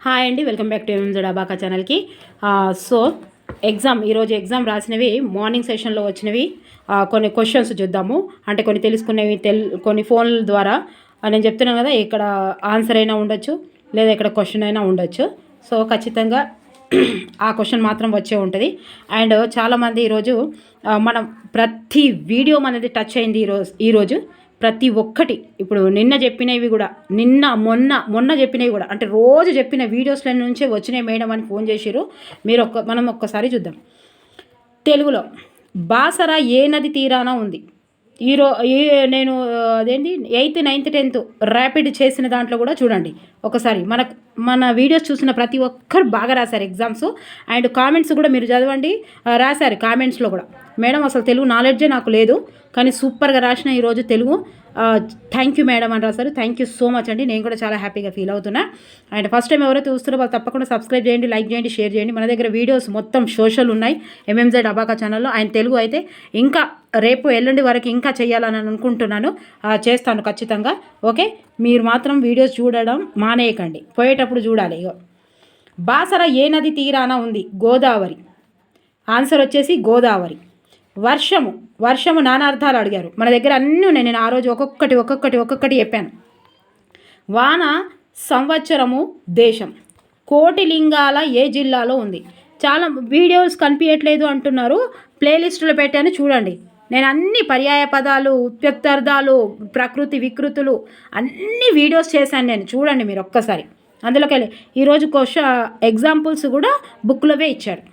Hi అండి, welcome back to MZ abaca ఛానల్కి. So ఈరోజు ఎగ్జామ్ రాసినవి మార్నింగ్ సెషన్లో వచ్చినవి కొన్ని క్వశ్చన్స్ చూద్దాము. అంటే కొన్ని తెలుసుకునేవి కొన్ని ఫోన్ల ద్వారా నేను చెప్తున్నాను కదా, ఇక్కడ ఆన్సర్ అయినా ఉండొచ్చు లేదా ఇక్కడ క్వశ్చన్ అయినా ఉండొచ్చు. సో ఖచ్చితంగా ఆ క్వశ్చన్ మాత్రం వచ్చే ఉంటుంది. అండ్ చాలామంది ఈరోజు మనం ప్రతి వీడియో మనది టచ్ అయింది ఈరోజు ప్రతి ఒక్కటి. ఇప్పుడు నిన్న చెప్పినవి కూడా, మొన్న చెప్పినవి కూడా, అంటే రోజు చెప్పిన వీడియోస్ల నుంచే వచ్చినాయి మేడం అని ఫోన్ చేసిర్రు. మనం ఒక్కసారి చూద్దాం. తెలుగులో బాసర ఏ నది తీరాన ఉంది? నేను అదేంటి 8th 9th 10th ర్యాపిడ్ చేసిన దాంట్లో కూడా చూడండి ఒకసారి. మన వీడియోస్ చూసిన ప్రతి ఒక్కరు బాగా రాశారు ఎగ్జామ్స్. అండ్ కామెంట్స్ కూడా మీరు చదవండి, రాశారు కామెంట్స్లో కూడా. మేడం అసలు తెలుగు నాలెడ్జే నాకు లేదు, కానీ సూపర్గా రాసిన ఈరోజు తెలుగు. థ్యాంక్ యూ మేడం అని రాశారు. థ్యాంక్ యూ సో మచ్ అండి, నేను కూడా చాలా హ్యాపీగా ఫీల్ అవుతున్నా. అండ్ ఫస్ట్ టైం ఎవరైతే చూస్తారో వాళ్ళు తప్పకుండా సబ్స్క్రైబ్ చేయండి, లైక్ చేయండి, షేర్ చేయండి. మన దగ్గర వీడియోస్ మొత్తం సోషల్ ఉన్నాయి ఎంఎంజెడ్ అబాకా ఛానల్లో. ఆయన తెలుగు అయితే ఇంకా రేపు ఎల్లుండి వరకు ఇంకా చేయాలని అనుకుంటున్నాను, చేస్తాను ఖచ్చితంగా. ఓకే, మీరు మాత్రం వీడియోస్ చూడడం మానేయకండి, పోయేటప్పుడు చూడాలి. బాసర ఏ నది తీరాన ఉంది? గోదావరి. ఆన్సర్ వచ్చేసి గోదావరి. వర్షము నానార్థాలు అడిగారు. మన దగ్గర అన్నీ ఉన్నాయి, నేను ఆ రోజు ఒక్కొక్కటి చెప్పాను. వాన సంవత్సరము దేశం. కోటి లింగాల ఏ జిల్లాలో ఉంది? చాలా వీడియోస్ కనిపించట్లేదు అంటున్నారు, ప్లేలిస్టులో పెట్టాను చూడండి. నేను అన్ని పర్యాయ పదాలు, ఉత్పత్తార్థాలు, ప్రకృతి వికృతులు అన్ని వీడియోస్ చేశాను నేను, చూడండి మీరు ఒక్కసారి. అందులోకి వెళ్ళి ఈరోజు ఎగ్జాంపుల్స్ కూడా బుక్లోవే ఇచ్చారు.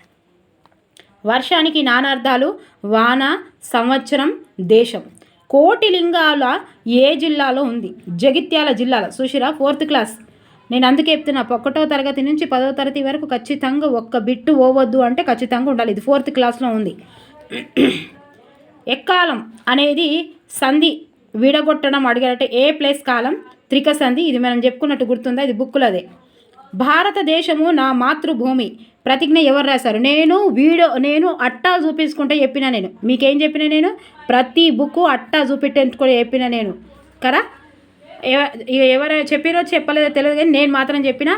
వర్షానికి నానార్థాలు: వాన, సంవత్సరం, దేశం. కోటి లింగాల ఏ జిల్లాలో ఉంది? జగిత్యాల జిల్లాలో. చూసిరా, 4th క్లాస్. నేను అందుకే చెప్తున్నా, 1వ తరగతి నుంచి 10వ తరగతి వరకు ఖచ్చితంగా ఒక్క బిట్టు పోవద్దు అంటే ఖచ్చితంగా ఉండాలి. ఇది 4th క్లాస్లో ఉంది. ఎక్కాలం అనేది సంధి విడగొట్టడం అడిగారంటే ఏ ప్లేస్ కాలం? త్రిక సంధి. ఇది మనం చెప్పుకున్నట్టు గుర్తుందా? ఇది బుక్కులదే. భారతదేశము నా మాతృభూమి. ప్రతిజ్ఞ ఎవరు రాశారు? నేను అట్టా చూపించుకుంటే చెప్పిన. నేను మీకేం చెప్పిన? నేను ప్రతి బుక్ అట్టా చూపెట్టుకొని చెప్పిన నేను కదా. ఎవరు చెప్పిరో చెప్పలేదో తెలియదు, కానీ నేను మాత్రం చెప్పిన.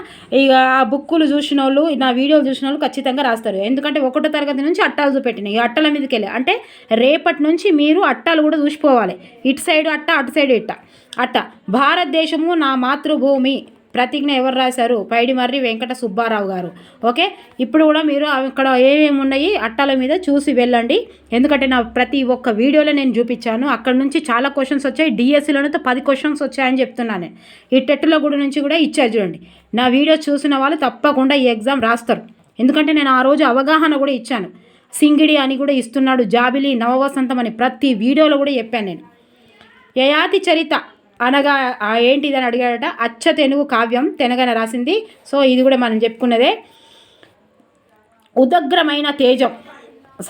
ఇక ఆ బుక్కులు చూసిన వాళ్ళు, నా వీడియోలు చూసిన వాళ్ళు ఖచ్చితంగా రాస్తారు. ఎందుకంటే 1వ తరగతి నుంచి అట్టాలు చూపెట్టినాయి. ఈ అట్టల మీదకి వెళ్ళి అంటే రేపటి నుంచి మీరు అట్టాలు కూడా చూసిపోవాలి. ఇటు సైడ్ అట్ట, అటు సైడ్ అట్ట. భారతదేశము నా మాతృభూమి. ప్రతిజ్ఞ ఎవరు రాశారు? పైడిమర్రి వెంకట సుబ్బారావు గారు. ఓకే, ఇప్పుడు కూడా మీరు ఇక్కడ ఏమేమి ఉన్నాయి అట్టాల మీద చూసి వెళ్ళండి. ఎందుకంటే నా ప్రతి ఒక్క వీడియోలో నేను చూపించాను. అక్కడ నుంచి చాలా క్వశ్చన్స్ వచ్చాయి. డిఎస్సిలోనైతే 10 క్వశ్చన్స్ వచ్చాయని చెప్తున్నాను. ఈ టెట్లో కూడా నుంచి కూడా ఇచ్చారు చూడండి. నా వీడియో చూసిన వాళ్ళు తప్పకుండా ఈ ఎగ్జామ్ రాస్తారు. ఎందుకంటే నేను ఆ రోజు అవగాహన కూడా ఇచ్చాను. సింగిడి అని కూడా ఇస్తున్నాడు, జాబిలి, నవవసంతం అని ప్రతి వీడియోలో కూడా చెప్పాను నేను. యయాతి చరిత అనగా ఏంటిదని అడిగాడట. అచ్చ తెనుగు కావ్యం, తెనగన రాసింది. సో ఇది కూడా మనం చెప్పుకున్నదే. ఉదగ్రమైన తేజం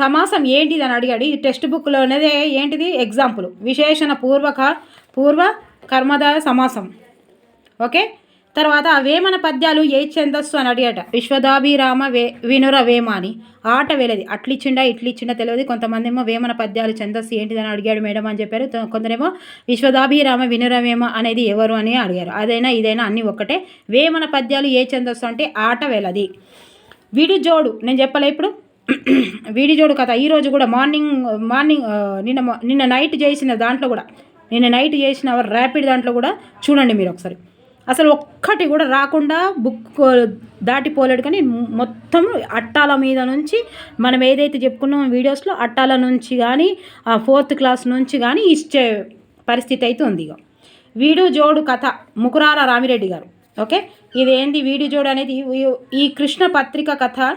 సమాసం ఏంటిదని అడిగాడు. ఇది టెక్స్ట్ బుక్లోనేదే. ఏంటిది? ఎగ్జాంపుల్. విశేషణ పూర్వ కర్మధార సమాసం. ఓకే, తర్వాత వేమన పద్యాలు ఏ ఛందస్సు అని అడిగాట. విశ్వదాభిరామ వినుర వేమ అని. ఆట వేలేది. అట్లిచ్చిండా ఇట్లిచ్చిండా తెలియదు. కొంతమంది ఏమో వేమన పద్యాలు ఛందస్సు ఏంటిదని అడిగాడు మేడం అని చెప్పారు. కొందరేమో విశ్వదాభిరామ వినుర వేమ అనేది ఎవరు అని అడిగారు. అదైనా ఇదైనా అన్నీ ఒక్కటే. వేమన పద్యాలు ఏ ఛందస్సు అంటే ఆట వేలది. విడి జోడు నేను చెప్పలే ఇప్పుడు. విడి జోడు కథ ఈరోజు కూడా మార్నింగ్ నిన్న నైట్ చేసిన దాంట్లో కూడా, నిన్న నైట్ చేసిన ర్యాపిడ్ దాంట్లో కూడా చూడండి మీరు ఒకసారి. అసలు ఒక్కటి కూడా రాకుండా బుక్ దాటిపోలేడు, కానీ మొత్తం అట్టాల మీద నుంచి మనం ఏదైతే చెప్పుకున్నామో వీడియోస్లో అట్టాల నుంచి కానీ 4th క్లాస్ నుంచి కానీ ఇచ్చే పరిస్థితి అయితే ఉంది. ఇక వీడు జోడు కథ ముకురాల రామిరెడ్డి గారు. ఓకే, ఇదేంది వీడి జోడు అనేది? ఈ కృష్ణ పత్రిక కథ.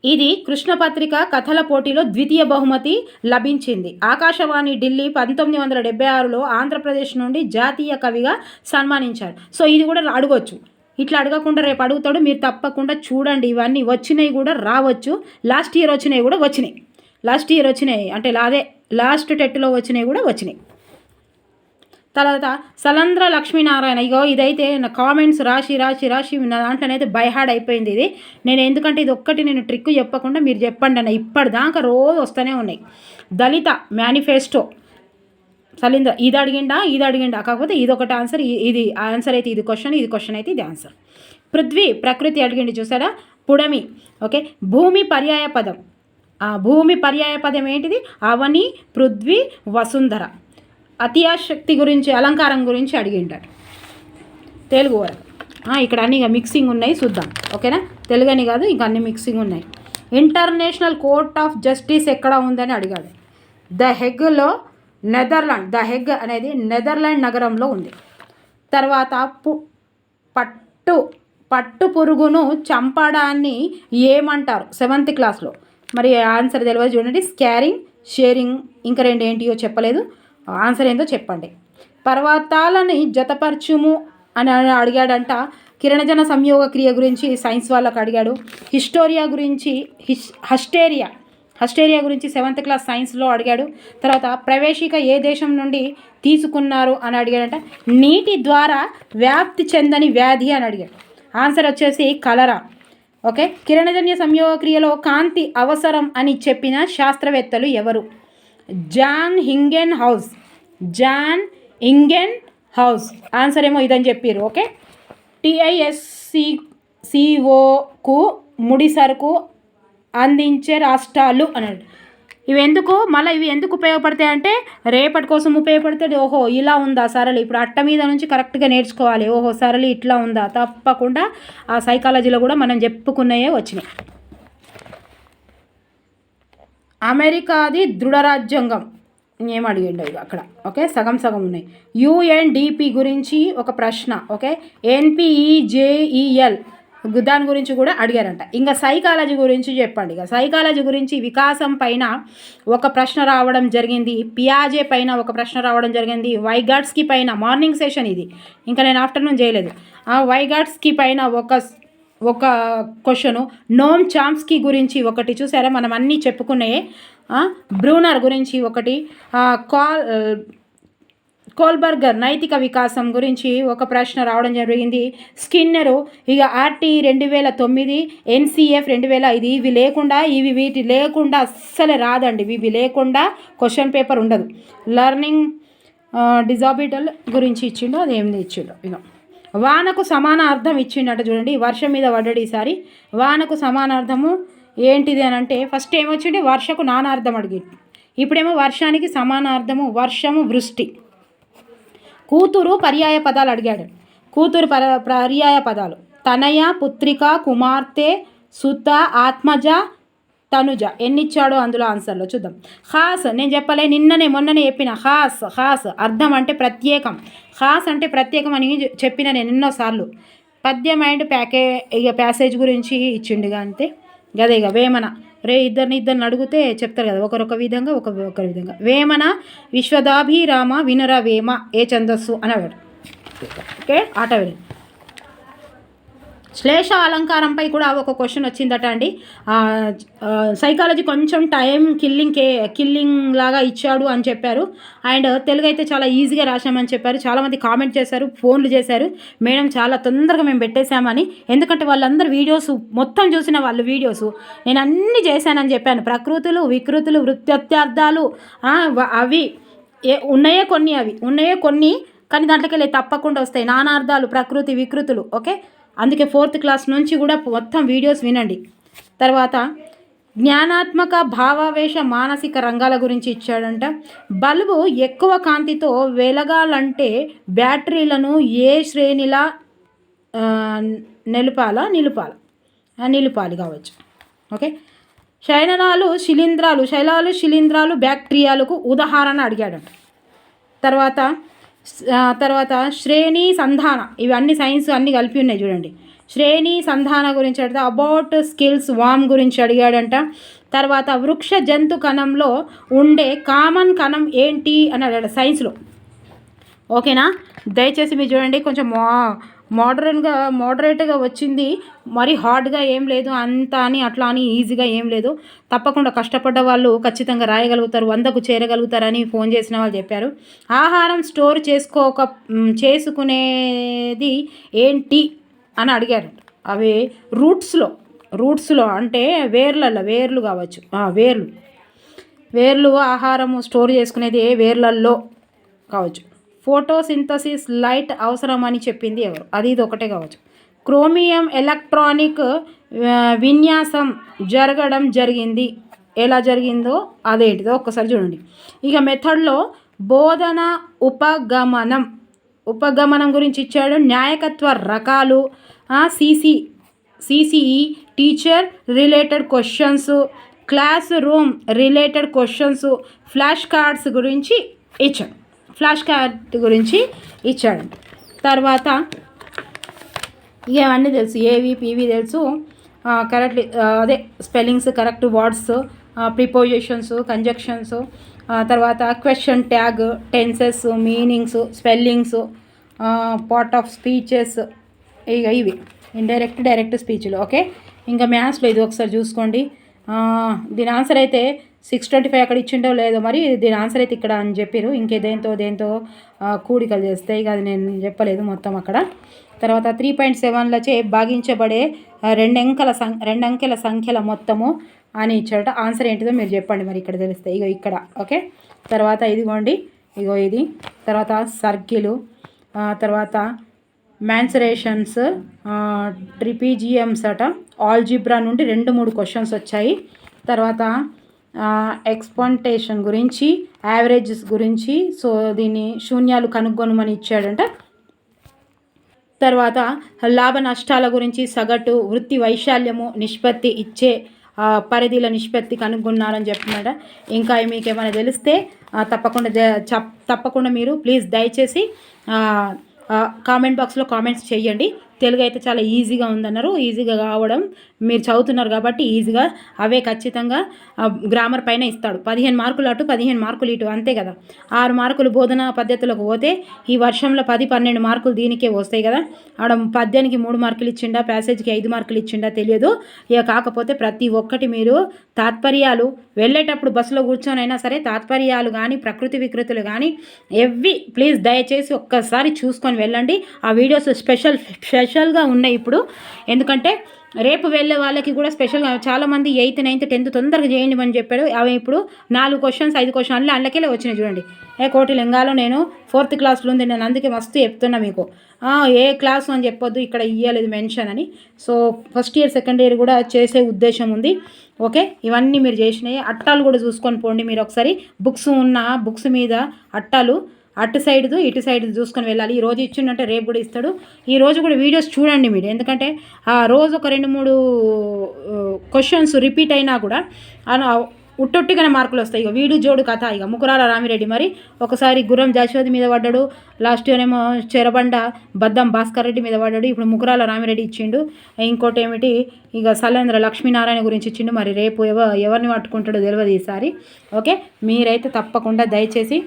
ఇది కృష్ణపత్రిక కథల పోటీలో ద్వితీయ బహుమతి లభించింది. ఆకాశవాణి ఢిల్లీ 1976లో ఆంధ్రప్రదేశ్ నుండి జాతీయ కవిగా సన్మానించారు. సో ఇది కూడా అడగవచ్చు. ఇట్లా అడగకుండా రేపు అడుగుతాడు, మీరు తప్పకుండా చూడండి. ఇవన్నీ వచ్చినాయి కూడా రావచ్చు. లాస్ట్ ఇయర్ వచ్చినాయి కూడా వచ్చినాయి. అంటే లాస్ట్ టెట్లో వచ్చినాయి కూడా వచ్చినాయి. తర్వాత సలంద్ర లక్ష్మీనారాయణ. ఇగో ఇదైతే నా కామెంట్స్ రాసి నా దాంట్లోనైతే బైహార్డ్ అయిపోయింది ఇది. నేను ఎందుకంటే ఇది ఒక్కటి నేను ట్రిక్ చెప్పకుండా మీరు చెప్పండి అన్న. ఇప్పటిదాకా రోజు వస్తూనే ఉన్నాయి. దళిత మేనిఫెస్టో సలీంద్ర ఇది అడిగిండా కాకపోతే ఇది ఒకటి ఆన్సర్, ఇది ఆన్సర్ అయితే ఇది క్వశ్చన్ అయితే ఇది ఆన్సర్. పృథ్వీ ప్రకృతి అడిగిండి చూసారా. పుడమి ఓకే. భూమి పర్యాయ పదం, భూమి పర్యాయ పదం ఏంటిది? అవని, పృథ్వీ, వసుంధర. అతియాశక్తి గురించి అలంకారం గురించి అడిగింటాడు తెలుగు వరకు. ఇక్కడ అన్ని ఇక మిక్సింగ్ ఉన్నాయి చూద్దాం ఓకేనా. తెలుగు అని కాదు ఇంకా అన్ని మిక్సింగ్ ఉన్నాయి. ఇంటర్నేషనల్ కోర్ట్ ఆఫ్ జస్టిస్ ఎక్కడ ఉందని అడిగాడు. ద హెగ్లో నెదర్లాండ్, ద హెగ్ అనేది నెదర్లాండ్ నగరంలో ఉంది. తర్వాత పట్టు పురుగును చంపడాన్ని ఏమంటారు 7th క్లాస్లో? మరి ఆన్సర్ తెలియదు చూడండి. స్కారింగ్, షేరింగ్, ఇంకా రెండు ఏంటియో చెప్పలేదు. ఆన్సర్ ఏందో చెప్పండి. పర్వతాలని జతపరచుము అని అడిగాడంట. కిరణజన సంయోగ క్రియ గురించి సైన్స్ వాళ్ళకు అడిగాడు. హస్టేరియా గురించి 7th క్లాస్ సైన్స్లో అడిగాడు. తర్వాత ప్రవేశిక ఏ దేశం నుండి తీసుకున్నారు అని అడిగాడంట. నీటి ద్వారా వ్యాప్తి చెందని వ్యాధి అని అడిగాడు. ఆన్సర్ వచ్చేసి కలరా ఓకే. కిరణజన్య సంయోగ క్రియలో కాంతి అవసరం అని చెప్పిన శాస్త్రవేత్తలు ఎవరు? John ఇంగెన్ house. ఆన్సర్ ఏమో ఇదని చెప్పారు ఓకే. TISCOకు ముడి సరుకు అందించే రాష్ట్రాలు అన్నాడు. ఇవి ఎందుకు ఉపయోగపడతాయి అంటే రేపటి కోసం ఉపయోగపడతాయి. ఓహో ఇలా ఉందా సరళి, ఇప్పుడు అట్ట మీద నుంచి కరెక్ట్గా నేర్చుకోవాలి. ఓహో సరళి ఇట్లా ఉందా, తప్పకుండా ఆ సైకాలజీలో కూడా మనం చెప్పుకున్నయే వచ్చినాయి. అమెరికాది దృఢ రాజ్యాంగం ఏం అడిగిండు ఇక అక్కడ ఓకే. సగం ఉన్నాయి. UNDP గురించి ఒక ప్రశ్న ఓకే. NPEJEL దాని గురించి కూడా అడిగారంట. ఇంకా సైకాలజీ గురించి చెప్పండి. ఇక సైకాలజీ గురించి వికాసం పైన ఒక ప్రశ్న రావడం జరిగింది, పియాజే పైన ఒక ప్రశ్న రావడం జరిగింది, వైగాట్స్కి పైన మార్నింగ్ సెషన్ ఇది, ఇంకా నేను ఆఫ్టర్నూన్ చేయలేదు. ఆ వైగాట్స్కి పైన ఒక క్వశ్చను, నోమ్ చామ్స్కీ గురించి ఒకటి చూసారా, మనం అన్నీ చెప్పుకున్నాయే. బ్రూనర్ గురించి ఒకటి, కోల్బర్గర్ నైతిక వికాసం గురించి ఒక ప్రశ్న రావడం జరిగింది. స్కిన్నరు ఇక RT 2009, NCF 2005 వీటి లేకుండా అస్సలే రాదండి. ఇవి లేకుండా క్వశ్చన్ పేపర్ ఉండదు. లర్నింగ్ డిజాబిలిటీ గురించి ఇచ్చిండు, అదేంది ఇచ్చిండు. ఇక వానకు సమాన అర్థం ఇచ్చిండట చూడండి. వర్షం మీద పడ్డాడు ఈసారి. వానకు సమాన అర్థము ఏంటిది అని అంటే ఫస్ట్ ఏమొచ్చిండే వర్షకు నానార్థం అడిగింది. ఇప్పుడేమో వర్షానికి సమాన అర్థము వర్షము, వృష్టి. కూతురు పర్యాయ పదాలు అడిగాడు. కూతురు పర్యాయ పదాలు తనయ, పుత్రిక, కుమార్తె, సుత, ఆత్మజ, తనుజ. ఎన్నిచ్చాడో అందులో ఆన్సర్లో చూద్దాం. ఖాస్ నేను చెప్పలే, మొన్ననే చెప్పిన. ఖాస్ అర్థం అంటే ప్రత్యేకం. ఖాస్ అంటే ప్రత్యేకం అని చెప్పిన నేను ఎన్నోసార్లు. పద్యం అండ్ ప్యాసేజ్ గురించి ఇచ్చిండుగా అంతే. గదే ఇక వేమన ఇద్దరిని అడిగితే చెప్తారు కదా, ఒకరొక విధంగా ఒకరి విధంగా. వేమన విశ్వదాభిరామ వినర వేమ ఏ ఛందస్సు అని అన్నాడు ఓకే. ఆట వెళ్ళి శ్లేష అలంకారంపై కూడా ఒక క్వశ్చన్ వచ్చిందట అండి. సైకాలజీ కొంచెం టైం కిల్లింగ్ లాగా ఇచ్చాడు అని చెప్పారు. అండ్ తెలుగు అయితే చాలా ఈజీగా రాసామని చెప్పారు. చాలామంది కామెంట్ చేశారు, ఫోన్లు చేశారు, మేడం చాలా తొందరగా మేము పెట్టేశామని. ఎందుకంటే వాళ్ళందరూ వీడియోస్ మొత్తం చూసిన వాళ్ళు వీడియోస్ నేను అన్నీ చేశానని చెప్పాను. ప్రకృతులు, వికృతులు, వృత్త్యర్థాలు అవి ఉన్నాయే కొన్ని కానీ దాంట్లోకి తప్పకుండా వస్తాయి. నానార్థాలు, ప్రకృతి, వికృతులు ఓకే. అందుకే 4th క్లాస్ నుంచి కూడా మొత్తం వీడియోస్ వినండి. తర్వాత జ్ఞానాత్మక, భావావేశ, మానసిక రంగాల గురించి ఇచ్చాడంట. బల్బు ఎక్కువ కాంతితో వెలగాలంటే బ్యాటరీలను ఏ శ్రేణిలా నిలుపాలి కావచ్చు ఓకే. శైలాలు శిలీంధ్రాలు బ్యాక్టీరియాలకు ఉదాహరణ అడిగాడంట. తర్వాత శ్రేణి సంధాన, ఇవన్నీ సైన్స్ అన్నీ కలిపి ఉన్నాయి చూడండి. శ్రేణి సంధాన గురించి అడిగితే అబౌట్ స్కిల్స్ వామ్ గురించి అడిగాడంట. తర్వాత వృక్ష జంతు కణంలో ఉండే కామన్ కణం ఏంటి అని అడిగాడు సైన్స్లో ఓకేనా. దయచేసి మీరు చూడండి, కొంచెం మోడరేట్గా వచ్చింది, మరి హార్డ్గా ఏం లేదు, అట్లా అని ఈజీగా ఏం లేదు. తప్పకుండా కష్టపడ్డ వాళ్ళు ఖచ్చితంగా రాయగలుగుతారు, 100కు చేరగలుగుతారని ఫోన్ చేసిన వాళ్ళు చెప్పారు. ఆహారం స్టోర్ చేసుకునేది ఏంటి అని అడిగారు. అవి రూట్స్లో అంటే వేర్లు కావచ్చు. వేర్లు ఆహారము స్టోర్ చేసుకునేది వేర్లల్లో కావచ్చు. ఫోటోసింథసిస్ లైట్ అవసరమని చెప్పింది ఎవరు? అది ఇది ఒకటే కావచ్చు. క్రోమియం ఎలక్ట్రానిక్ విన్యాసం జరగడం జరిగింది. ఎలా జరిగిందో అదేంటిదో ఒక్కసారి చూడండి. ఇక మెథడ్లో బోధన ఉపగమనం గురించి ఇచ్చాడు. నాయకత్వ రకాలు, CCE teacher related questions, class room related questions, flash cards గురించి ఇచ్చాడు. తర్వాత ఇవన్నీ తెలుసు, ఏవి పీవి తెలుసు. కరెక్ట్లీ అదే spellings, correct words, prepositions, conjunctions, తర్వాత question tag, tenses, meanings, spellings, part of speeches, ఇవి డైరెక్ట్ స్పీచ్లు. ఓకే, ఇంకా మ్యాథ్స్లో ఇది ఒకసారి చూసుకోండి. దీని ఆన్సర్ అయితే 625 అక్కడ ఇచ్చిండో లేదో మరి, దీని ఆన్సర్ అయితే ఇక్కడ అని చెప్పారు. ఇంకే దేంతో కూడికలు చేస్తాయి, ఇక అది నేను చెప్పలేదు మొత్తం అక్కడ. తర్వాత 3.7లచే భాగించబడే రెండు అంకెల సంఖ్యల మొత్తము అని ఇచ్చాడట. ఆన్సర్ ఏంటిదో మీరు చెప్పండి మరి, ఇక్కడ తెలుస్తాయి. ఇక్కడ ఓకే. తర్వాత ఇదిగోండి, ఇది. తర్వాత సర్కిలు, తర్వాత మ్యాన్సరేషన్స్, ట్రిపీజియమ్స్ అట. ఆల్జిబ్రా నుండి 2-3 క్వశ్చన్స్ వచ్చాయి. తర్వాత ఎక్స్పాంటేషన్ గురించి, యావరేజెస్ గురించి, సో దీన్ని శూన్యాలు కనుగొనమని ఇచ్చాడంట. తర్వాత లాభ నష్టాల గురించి, సగటు, వృత్తి వైశాల్యము, నిష్పత్తి ఇచ్చే పరిధిల నిష్పత్తి కనుగొన్నారని చెప్తున్నాడ. ఇంకా మీకు ఏమైనా తెలిస్తే తప్పకుండా మీరు ప్లీజ్ దయచేసి కామెంట్ బాక్స్లో కామెంట్స్ చేయండి. తెలుగు అయితే చాలా ఈజీగా ఉందన్నారు. ఈజీగా కావడం మీరు చదువుతున్నారు కాబట్టి ఈజీగా అవే ఖచ్చితంగా గ్రామర్ పైన ఇస్తాడు. 15 మార్కులు అటు 15 మార్కులు ఇటు, అంతే కదా. 6 మార్కులు బోధనా పద్ధతులకు పోతే ఈ వర్షంలో 10-12 మార్కులు దీనికే వస్తాయి కదా. ఆడ పద్యానికి 3 మార్కులు ఇచ్చిండా, ప్యాసేజ్కి 5 మార్కులు ఇచ్చిండా తెలియదు. ఇక కాకపోతే ప్రతి ఒక్కటి మీరు తాత్పర్యాలు వెళ్ళేటప్పుడు బస్సులో కూర్చొనైనా సరే తాత్పర్యాలు కానీ, ప్రకృతి వికృతులు కానీ ప్లీజ్ దయచేసి ఒక్కసారి చూసుకొని వెళ్ళండి. ఆ వీడియోస్ స్పెషల్గా ఉన్నాయి ఇప్పుడు. ఎందుకంటే రేపు వెళ్ళే వాళ్ళకి కూడా స్పెషల్గా చాలామంది 8th 9th 10th తొందరగా చేయండి అని చెప్పాడు. అవి ఇప్పుడు 4 క్వశ్చన్స్ 5 క్వశ్చన్లు అందులోకెళ్ళి వచ్చినాయి చూడండి. కోటి లింగాలో నేను 4th క్లాస్లో ఉంది, నేను అందుకే మస్తు చెప్తున్నా మీకు. ఏ క్లాసు అని చెప్పొద్దు, ఇక్కడ ఇయ్యలేదు మెన్షన్ అని. So first year second year కూడా చేసే ఉద్దేశం ఉంది. ఓకే, ఇవన్నీ మీరు చేసినాయి. అట్టాలు కూడా చూసుకొని పోండి మీరు ఒకసారి. బుక్స్ మీద అట్టాలు అటు సైడ్దు ఇటు సైడ్ చూసుకొని వెళ్ళాలి. ఈ రోజు ఇచ్చిండంటే రేపు కూడా ఇస్తాడు. ఈ రోజు కూడా వీడియోస్ చూడండి మీరు, ఎందుకంటే రోజు ఒక 2-3 క్వశ్చన్స్ రిపీట్ అయినా కూడా ఉట్టొట్టిగానే మార్కులు వస్తాయి. ఇక వీడు జోడు కథ. ఇక ముకురాల రామిరెడ్డి మరి ఒకసారి గుర్రం జాషోది మీద పడ్డాడు, లాస్ట్ ఇయర్ ఏమో చెరబండ బద్దం భాస్కర్ రెడ్డి మీద పడ్డాడు, ఇప్పుడు ముకురాల రామిరెడ్డి ఇచ్చిండు. ఇంకోటి ఏమిటి, ఇక సలేంద్ర లక్ష్మీనారాయణ గురించి ఇచ్చిండు. మరి రేపు ఎవరిని పట్టుకుంటాడో తెలియదు ఈసారి. ఓకే, మీరైతే తప్పకుండా దయచేసి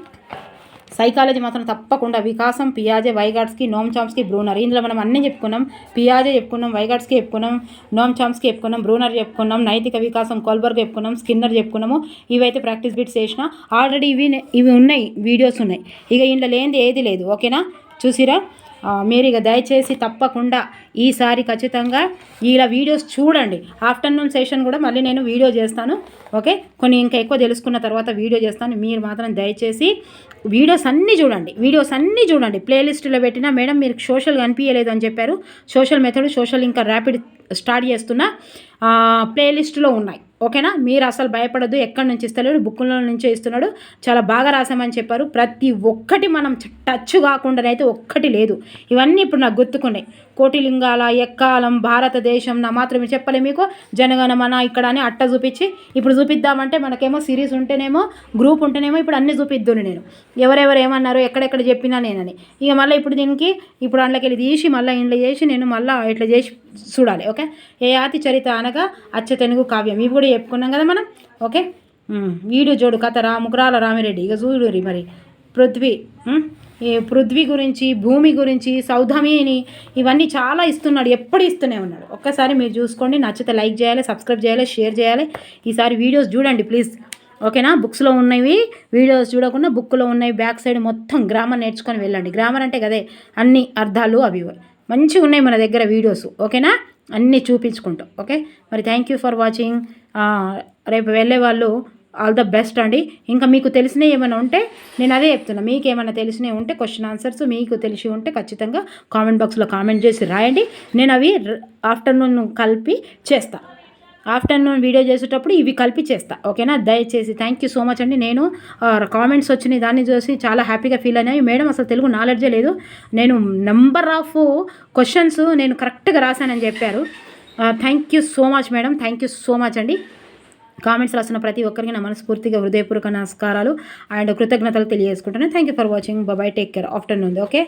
సైకాలజీ మాత్రం తప్పకుండా వికాసం, పియాజే, వైగాట్స్కి, నోమ్ చామ్స్కి, బ్రూనర్. ఇందులో మనం అన్నీ చెప్పుకున్నాం. పియాజే చెప్పుకున్నాం, వైగాట్స్కి చెప్పుకున్నాం, నోమ్ చామ్స్కి చెప్పుకున్నాం, బ్రూనర్ చెప్పుకున్నాం, నైతిక వికాసం కోల్బర్గ్ చెప్పుకున్నాం, స్కిన్నర్ చెప్పుకున్నాము. ఇవైతే ప్రాక్టీస్ బిట్స్ చేసిన ఆల్రెడీ. ఇవి ఉన్నాయి, వీడియోస్ ఉన్నాయి. ఇక ఇంట్లో లేనిది ఏది లేదు. ఓకేనా, చూసిరా మీరు. ఇక దయచేసి తప్పకుండా ఈసారి ఖచ్చితంగా ఇలా వీడియోస్ చూడండి. ఆఫ్టర్నూన్ సెషన్ కూడా మళ్ళీ నేను వీడియో చేస్తాను. ఓకే, కొన్ని ఇంకా ఎక్కువ తెలుసుకున్న తర్వాత వీడియో చేస్తాను. మీరు మాత్రం దయచేసి వీడియోస్ అన్నీ చూడండి. ప్లేలిస్ట్లో పెట్టినా మేడం మీరు సోషల్ కనిపించలేదు అని చెప్పారు. సోషల్ మెథడ్, సోషల్ ఇంకా ర్యాపిడ్ స్టార్ట్ చేస్తున్నా, ప్లేలిస్ట్లో ఉన్నాయి. ఓకేనా, మీరు అసలు భయపడద్దు. ఎక్కడి నుంచి ఇస్తలేడు, బుక్కుల నుంచే ఇస్తున్నాడు. చాలా బాగా రాసామని చెప్పారు. ప్రతి ఒక్కటి మనం టచ్ కాకుండానైతే ఒక్కటి లేదు. ఇవన్నీ ఇప్పుడు నాకు గుర్తుకున్నాయి. కోటిలింగాల, ఎక్కాలం, భారతదేశం, నా మాత్రమే చెప్పలే మీకు. జనగణమన ఇక్కడ అని అట్ట చూపించి ఇప్పుడు చూపిద్దామంటే మనకేమో సిరీస్ ఉంటేనేమో, గ్రూప్ ఉంటేనేమో ఇప్పుడు అన్నీ చూపిద్దును నేను. ఎవరెవరు ఏమన్నారు, ఎక్కడెక్కడ చెప్పినా నేనని. ఇక మళ్ళీ ఇప్పుడు దీనికి అందులోకి తీసి మళ్ళీ ఇంట్లో చేసి నేను మళ్ళీ ఇట్లా చేసి చూడాలి. ఓకే, ఏ ఆతి చరిత అనగా అచ్చ తెలుగు కావ్యం, ఇవి కూడా చెప్పుకున్నాం కదా మనం. ఓకే, వీడియో జోడు కథ ముకురాల రామిరెడ్డి. ఇక చూడు మరి పృథ్వీ గురించి, భూమి గురించి, సౌధమిని, ఇవన్నీ చాలా ఇస్తున్నాడు. ఎప్పుడు ఇస్తూనే ఉన్నాడు. ఒక్కసారి మీరు చూసుకోండి. నచ్చితే లైక్ చేయాలి, సబ్స్క్రైబ్ చేయాలి, షేర్ చేయాలి. ఈసారి వీడియోస్ చూడండి ప్లీజ్. ఓకేనా, బుక్స్లో ఉన్నవి వీడియోస్ చూడకుండా బుక్లో ఉన్నవి బ్యాక్ సైడ్ మొత్తం గ్రామర్ నేర్చుకొని వెళ్ళండి. గ్రామర్ అంటే కదే అన్ని అర్థాలు అవి మంచిగా ఉన్నాయి మన దగ్గర వీడియోస్. ఓకేనా, అన్నీ చూపించుకుంటాం. ఓకే, మరి థ్యాంక్ యూ ఫర్ వాచింగ్. రేపు వెళ్ళే వాళ్ళు ఆల్ ద బెస్ట్ అండి. ఇంకా మీకు తెలిసినవి ఏమైనా ఉంటే నేను అదే చెప్తున్నా, మీకు ఏమైనా తెలిసినవి ఉంటే క్వశ్చన్ ఆన్సర్స్ మీకు తెలిసి ఉంటే ఖచ్చితంగా కామెంట్ బాక్స్లో కామెంట్ చేసి రాయండి. నేను అవి ఆఫ్టర్నూన్ కలిపి చేస్తా. ఆఫ్టర్నూన్ వీడియో చేసేటప్పుడు ఇవి కలిపి చేస్తా, ఓకేనా. దయచేసి థ్యాంక్ యూ సో మచ్ అండి. నేను కామెంట్స్ వచ్చినాయి దాన్ని చూసి చాలా హ్యాపీగా ఫీల్ అయినాయి. మేడం అసలు తెలుగు నాలెడ్జే లేదు, నేను నెంబర్ ఆఫ్ క్వశ్చన్స్ నేను కరెక్ట్గా రాశానని చెప్పారు. Thank you so much madam, thank you so much అండి. కామెంట్స్ రాసిన ప్రతి ఒక్కరికి నా మనస్ఫూర్తిగా హృదయపూర్వక నమస్కారాలు అండ్ కృతజ్ఞతలు తెలియజేసుకుంటున్నాను. Thank you for watching. Bye, take care. Afternoon okay.